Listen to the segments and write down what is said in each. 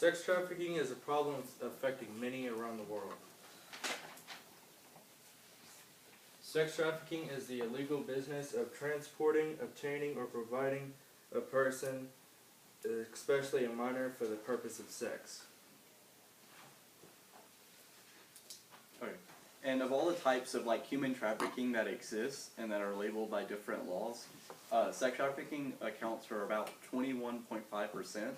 Sex trafficking is a problem affecting many around the world. Sex trafficking is the illegal business of transporting, obtaining, or providing a person, especially a minor, for the purpose of sex. Okay. And of all the types of human trafficking that exist and that are labeled by different laws, sex trafficking accounts for about 21.5%,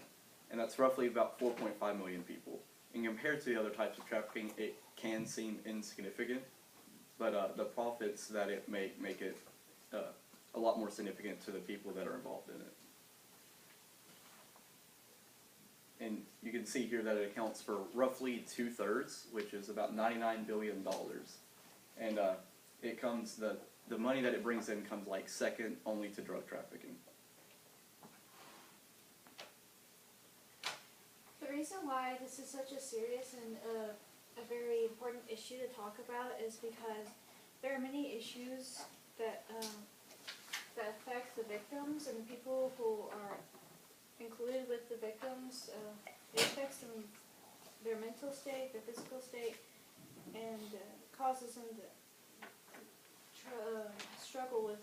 and that's roughly about 4.5 million people. And compared to the other types of trafficking, it can seem insignificant, but the profits that it make it a lot more significant to the people that are involved in it. And you can see here that it accounts for roughly 2/3, which is about $99 billion. And it comes, the money that it brings in comes second only to drug trafficking. The reason why this is such a serious and a very important issue to talk about is because there are many issues that affect the victims and the people who are included with the victims. It affects them, their mental state, their physical state, and causes them to struggle with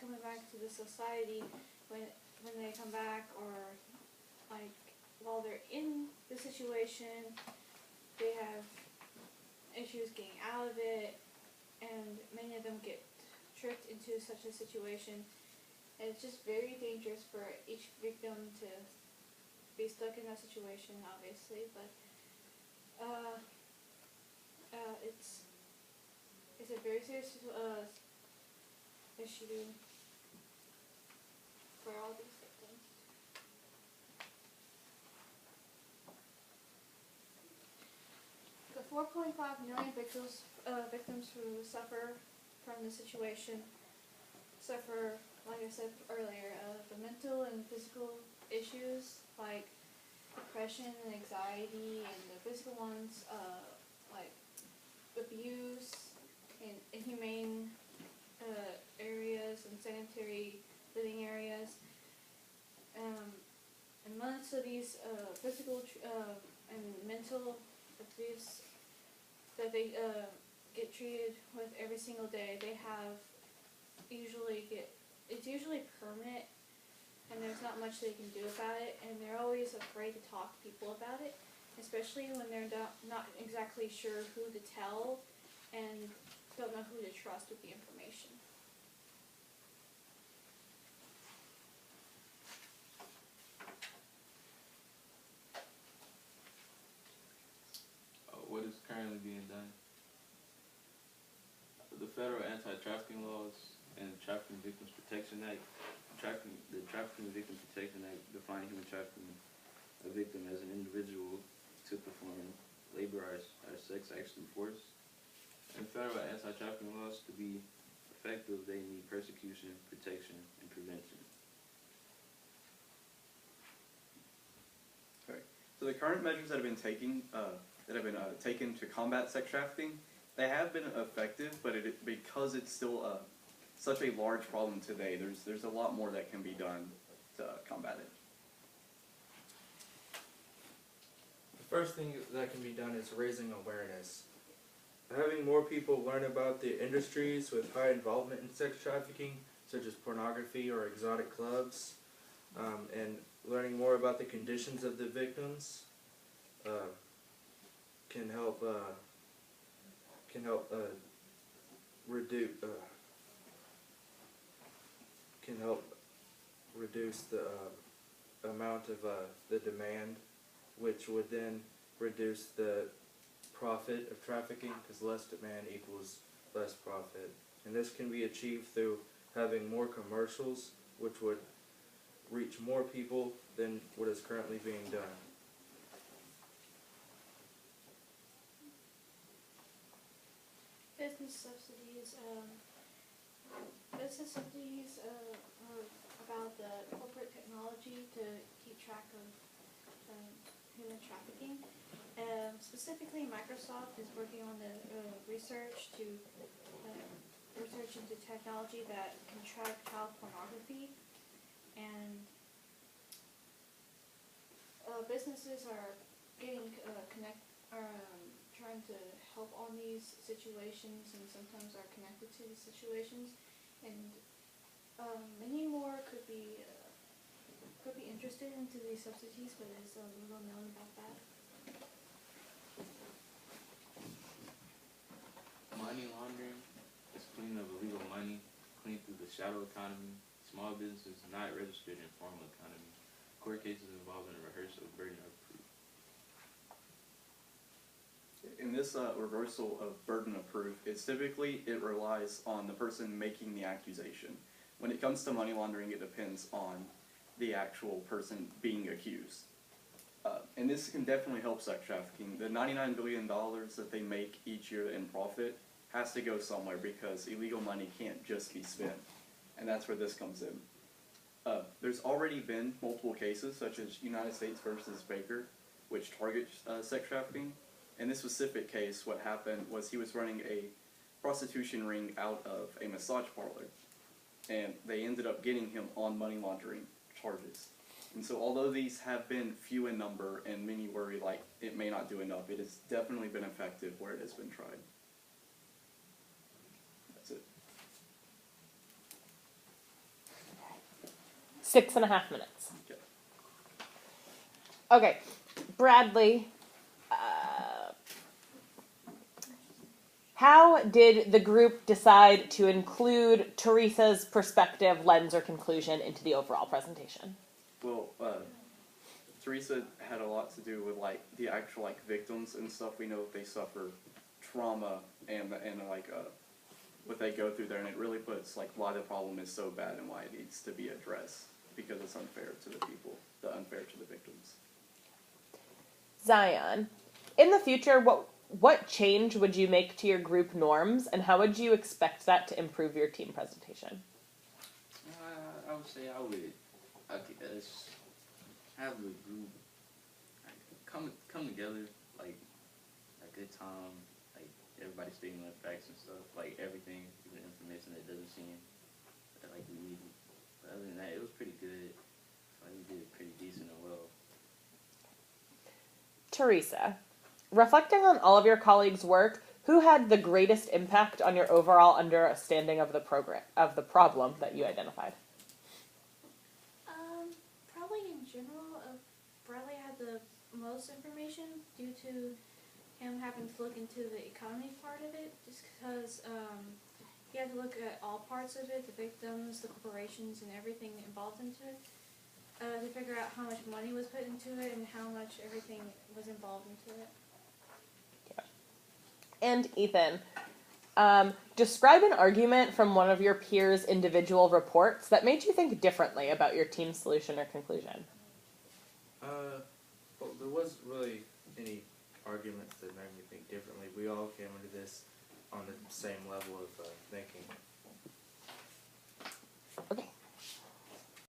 coming back to the society when they come back, or while they're in the situation, they have issues getting out of it, and many of them get tricked into such a situation. And it's just very dangerous for each victim to be stuck in that situation, obviously, but it's a very serious issue for all these victims. The 4.5 million victims who suffer from the situation suffer, like I said earlier, the mental and physical issues like depression and anxiety, and the physical ones like abuse in inhumane areas and sanitary living areas. And most of these physical and mental abuse that they get treated with every single day, it's usually permanent, and there's not much they can do about it, and they're always afraid to talk to people about it, especially when they're not exactly sure who to tell and don't know who to trust with the information. What is currently being done? The federal anti-trafficking laws and Trafficking Victims Protection Act. The Trafficking Victims Protection Act defines human trafficking a victim as an individual to perform labor or sex acts through force. And federal anti-trafficking laws, to be effective, they need persecution, protection, and prevention. Okay. So the current measures that have been taken to combat sex trafficking, they have been effective, but because it's still such a large problem today, there's a lot more that can be done to combat it. The first thing that can be done is raising awareness. Having more people learn about the industries with high involvement in sex trafficking, such as pornography or exotic clubs, and learning more about the conditions of the victims can help reduce the amount of the demand, which would then reduce the profit of trafficking, because less demand equals less profit. And this can be achieved through having more commercials, which would reach more people than what is currently being done. Business subsidies. Business subsidies are about the corporate technology to keep track of human trafficking. Specifically, Microsoft is working on the research into technology that can track child pornography, and businesses are getting trying to help on these situations, and sometimes are connected to these situations, and many more could be interested into these subsidies, but there's little known about that. Money laundering is cleaning of illegal money, clean through the shadow economy, small businesses not registered in formal economy, court cases involving a rehearsal of burden of proof. In this reversal of burden of proof, it relies on the person making the accusation. When it comes to money laundering, it depends on the actual person being accused. And this can definitely help sex trafficking. The $99 billion that they make each year in profit has to go somewhere, because illegal money can't just be spent. And that's where this comes in. There's already been multiple cases, such as United States versus Baker, which targets sex trafficking. In this specific case, what happened was he was running a prostitution ring out of a massage parlor, and they ended up getting him on money laundering charges. And so although these have been few in number and many worry like it may not do enough, it has definitely been effective where it has been tried. That's it. 6.5 minutes. Okay. Okay, Bradley, how did the group decide to include Teresa's perspective, lens, or conclusion into the overall presentation? Well, Teresa had a lot to do with like the actual like victims and stuff. We know they suffer trauma and what they go through there, and it really puts like why the problem is so bad and why it needs to be addressed, because it's unfair to the people, unfair to the victims. Zion, in the future, what change would you make to your group norms, and how would you expect that to improve your team presentation? I would say I would have the group come together, like a good time, like everybody stating their facts and stuff, like everything, even information that doesn't seem like we need. But other than that, it was pretty good. Like we did pretty decent and well. Teresa, reflecting on all of your colleagues' work, who had the greatest impact on your overall understanding of the problem that you identified? Probably in general, Bradley had the most information due to him having to look into the economy part of it, just because he had to look at all parts of it, the victims, the corporations, and everything involved into it, to figure out how much money was put into it and how much everything was involved into it. And Ethan, describe an argument from one of your peers' individual reports that made you think differently about your team's solution or conclusion. Well, there wasn't really any arguments that made me think differently. We all came into this on the same level of thinking.